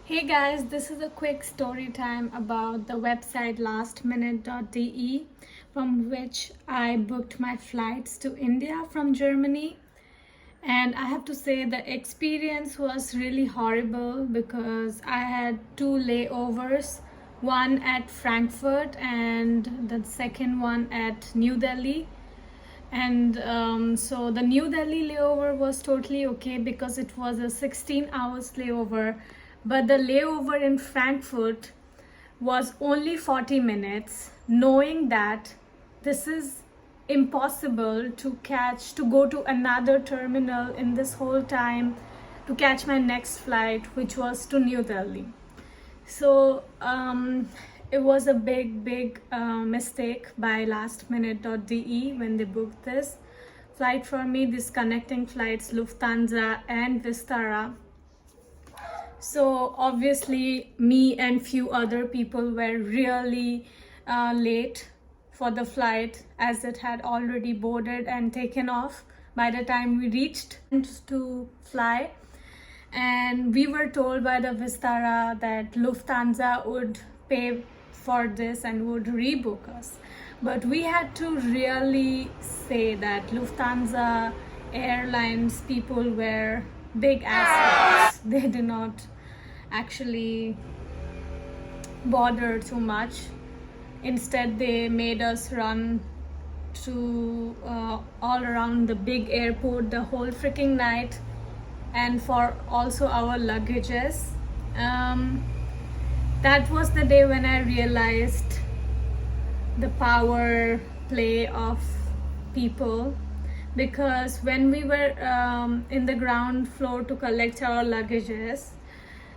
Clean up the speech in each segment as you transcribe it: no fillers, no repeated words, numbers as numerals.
Hey guys, this is a quick story time about the website lastminute.de, from which I booked my flights to India from Germany. And I have to say the experience was really horrible because I had two layovers, one at Frankfurt and the second one at New Delhi. And so the New Delhi layover was totally okay because it was a 16 hours layover, but the layover in Frankfurt was only 40 minutes, knowing that this is impossible to go to another terminal in this whole time to catch my next flight, which was to New Delhi. So it was a big mistake by lastminute.de when they booked this flight for me, these connecting flights Lufthansa and Vistara. So obviously me and few other people were really late for the flight, as it had already boarded and taken off by the time we reached to fly. And we were told by the Vistara that Lufthansa would pay for this and would rebook us. But we had to really say that Lufthansa Airlines people were big assholes. They did not actually bother too much. Instead, they made us run to all around the big airport the whole freaking night, and for also our luggages. That was the day when I realized the power play of people, because when we were in the ground floor to collect our luggages,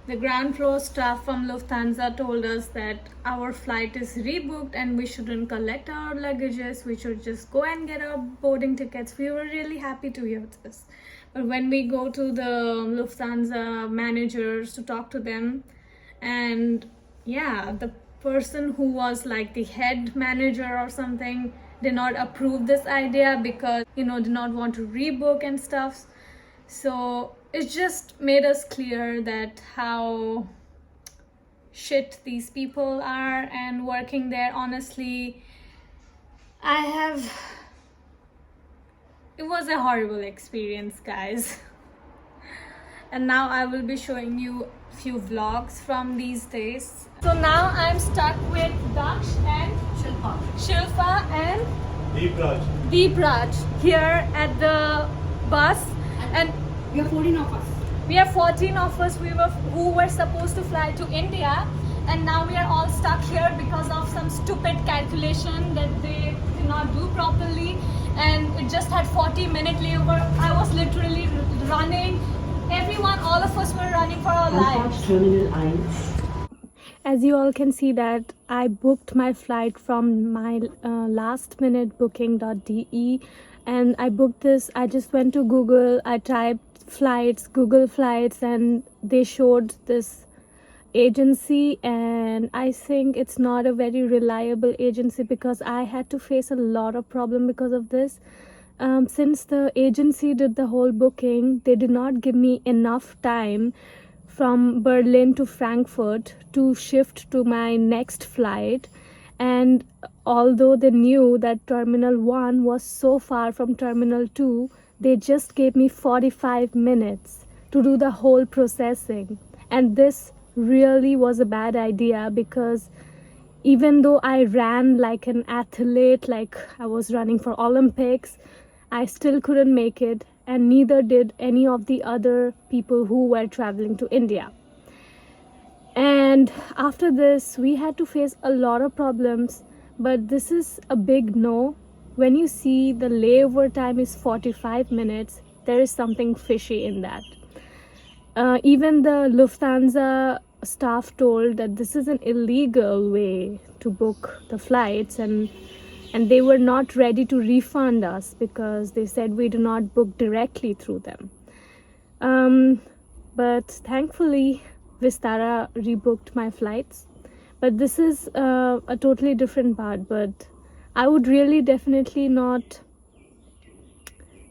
the ground floor staff from Lufthansa told us that our flight is rebooked and we shouldn't collect our luggages, we should just go and get our boarding tickets. We were really happy to hear this. But when we go to the Lufthansa managers to talk to them, and the person who was like the head manager or something did not approve this idea because did not want to rebook and stuff. So it just made us clear that how shit these people are and working there. Honestly, it was a horrible experience, guys. And now I will be showing you a few vlogs from these days. So now I'm stuck with Daksh and Shilpa and Deepraj here at the bus, and We are 14 of us. we are 14 of us who were supposed to fly to India, and now we are all stuck here because of some stupid calculation that they did not do properly, and it just had 40-minute layover. I was literally running. All of us were running for our lives. Terminal 1. As you all can see that I booked my flight from my lastminutebooking.de, and I booked this. I just went to Google, I typed flights, Google flights, and they showed this agency, and I think it's not a very reliable agency because I had to face a lot of problem because of this. Since the agency did the whole booking, they did not give me enough time from Berlin to Frankfurt to shift to my next flight. And although they knew that Terminal 1 was so far from Terminal 2, they just gave me 45 minutes to do the whole processing. And this really was a bad idea because even though I ran like an athlete, like I was running for Olympics, I still couldn't make it, and neither did any of the other people who were traveling to India. And after this, we had to face a lot of problems, but this is a big no. When you see the layover time is 45 minutes, there is something fishy in that. Even the Lufthansa staff told that this is an illegal way to book the flights, and they were not ready to refund us because they said we do not book directly through them. But thankfully, Vistara rebooked my flights. But this is a totally different part. But I would really definitely not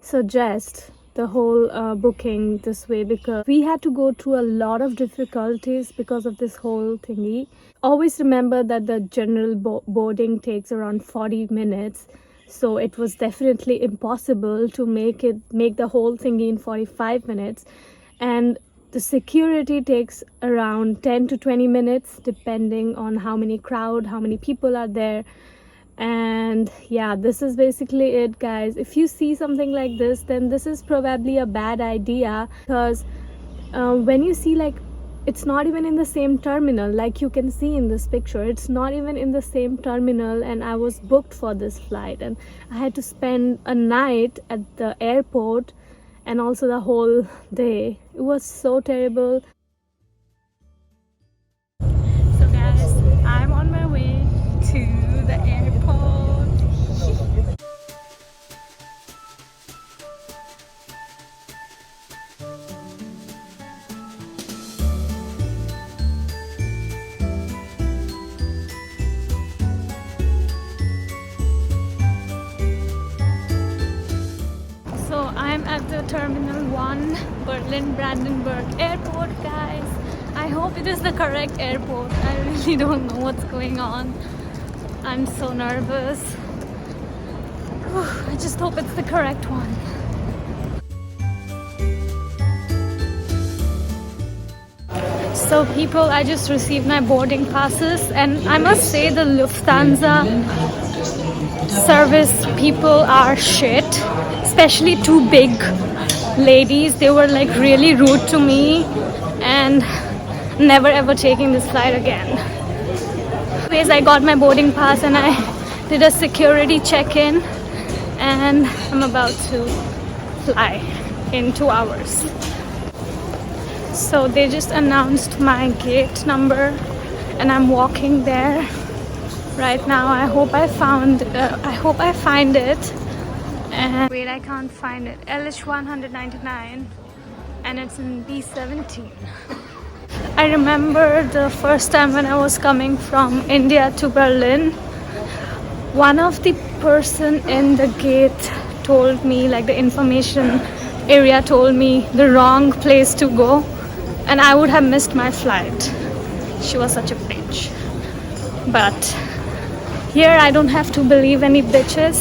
suggest the whole booking this way, because we had to go through a lot of difficulties because of this whole thingy. Always remember that the general boarding takes around 40 minutes, so it was definitely impossible to make the whole thingy in 45 minutes. And the security takes around 10 to 20 minutes depending on how many people are there. And yeah, this is basically it, guys. If you see something like this, then this is probably a bad idea, because when you see, like, it's not even in the same terminal. Like you can see in this picture, it's not even in the same terminal, and I was booked for this flight and I had to spend a night at the airport and also the whole day. It was so terrible. So guys, I'm on my way to the airport. So I'm at the Terminal 1 Berlin Brandenburg Airport, guys. I hope it is the correct airport. I really don't know what's going on. I'm so nervous. I just hope it's the correct one. So people, I just received my boarding passes, and I must say the Lufthansa service people are shit, especially two big ladies. They were like really rude to me, and never ever taking this flight again. Anyways, I got my boarding pass and I did a security check-in, and I'm about to fly in 2 hours. So they just announced my gate number and I'm walking there right now. I hope I find it. And wait, I can't find it. LH 199 and it's in B17. I remember the first time when I was coming from India to Berlin, one of the person in the gate told me, like the information area told me the wrong place to go, and I would have missed my flight. She was such a bitch. But here I don't have to believe any bitches,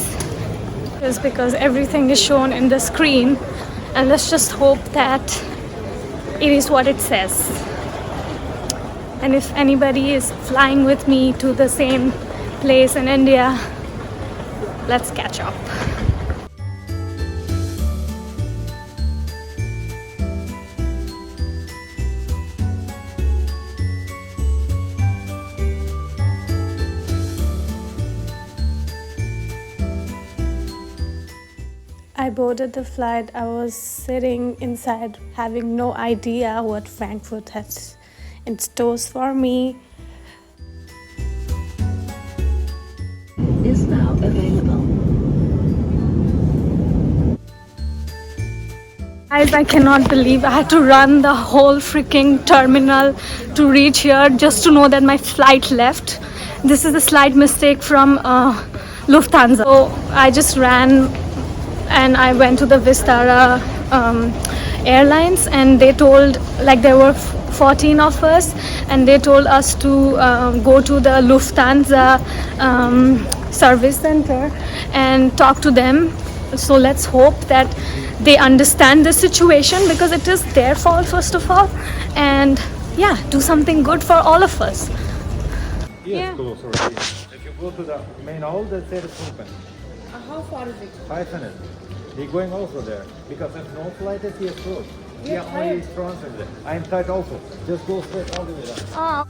just because everything is shown in the screen, and let's just hope that it is what it says. And if anybody is flying with me to the same place in India, let's catch up. I boarded the flight. I was sitting inside having no idea what Frankfurt has in stores for me. Is now available. Guys, I cannot believe I had to run the whole freaking terminal to reach here just to know that my flight left. This is a slight mistake from Lufthansa. So I just ran and I went to the Vistara Airlines, and they told, like, there were 14 of us, and they told us to go to the Lufthansa service center and talk to them. So let's hope that they understand the situation, because it is their fault first of all, and yeah, do something good for all of us. Yes, Yeah. close already. If you go to the main hall, the there is open. How far is it? 5 minutes. They're going also there, because if no flight is here close. We are only transfer there. I am tight also. Just go straight all the way down.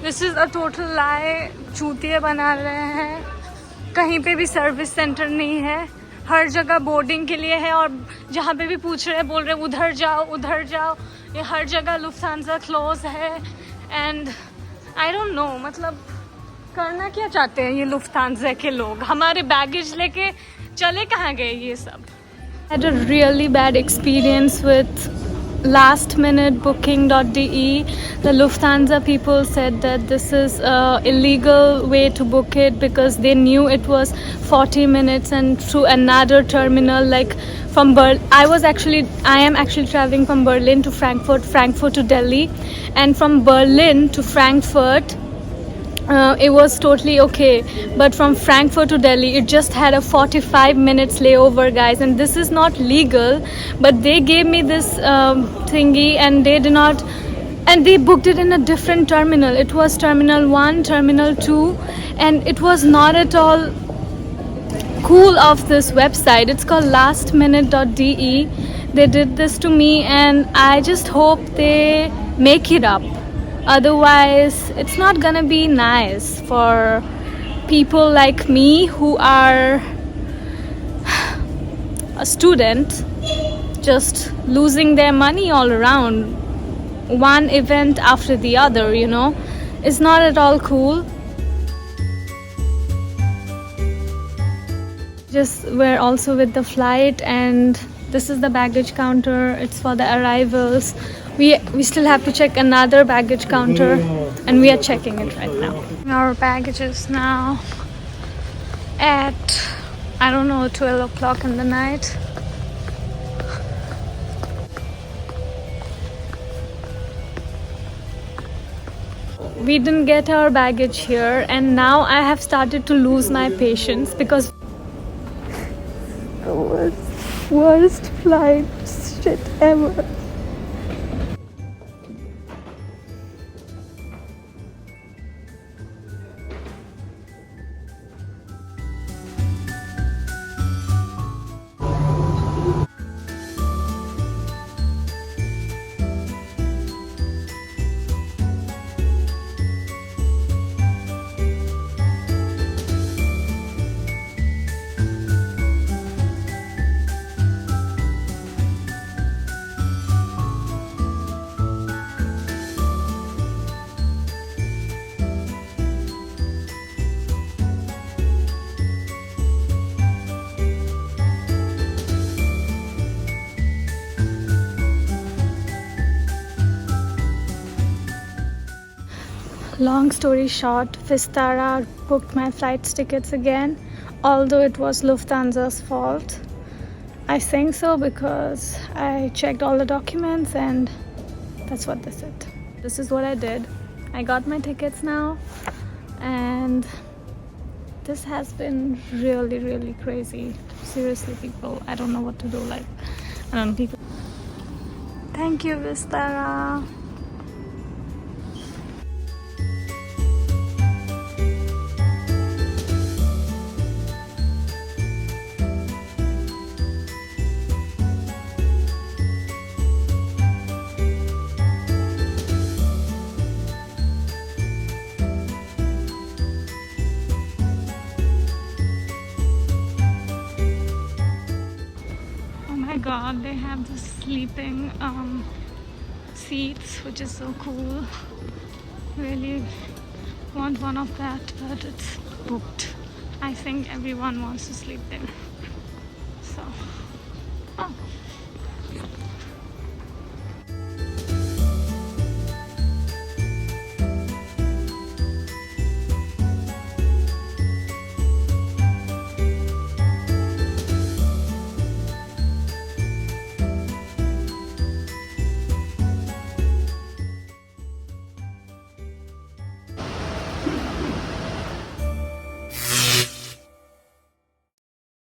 This is a total lie. चूतिए बना रहे हैं. कहीं पे भी service centre नहीं है. हर जगह boarding के लिए है, और जहाँ पे भी पूछ रहे हैं बोल रहे हैं उधर जाओ उधर जाओ. ये हर जगह लुफ्थांसा क्लोज है. एंड आई डोंट नो, मतलब करना क्या चाहते हैं ये लुफ्थांसा के लोग. हमारे बैगेज लेके चले कहाँ गए ये सब. I had a really bad experience with lastminutebooking.de. The Lufthansa people said that this is a illegal way to book it because they knew it was 40 minutes and through another terminal, like from I am actually traveling from Berlin to Frankfurt to Delhi, and from Berlin to Frankfurt it was totally okay, but from Frankfurt to Delhi it just had a 45 minutes layover, guys, and this is not legal, but they gave me this thingy, and they did not, and they booked it in a different terminal. It was terminal 1, terminal 2, and it was not at all cool of this website. It's called lastminute.de. They did this to me, and I just hope they make it up. Otherwise, it's not gonna be nice for people like me who are a student, just losing their money all around, one event after the other, you know. It's not at all cool. We're also with the flight, and this is the baggage counter. It's for the arrivals. We still have to check another baggage counter, and we are checking it right now. Our baggage is now at, I don't know, 12 o'clock in the night. We didn't get our baggage here, and now I have started to lose my patience because the worst flight shit ever. Long story short, Vistara booked my flight tickets again, although it was Lufthansa's fault. I think so because I checked all the documents and that's what they said. This is what I did. I got my tickets now, and this has been really, really crazy. Seriously, people, I don't know what to do. Like, I don't know, people. Thank you, Vistara. God, they have the sleeping seats, which is so cool. Really want one of that, but it's booked. I think everyone wants to sleep there. So, oh.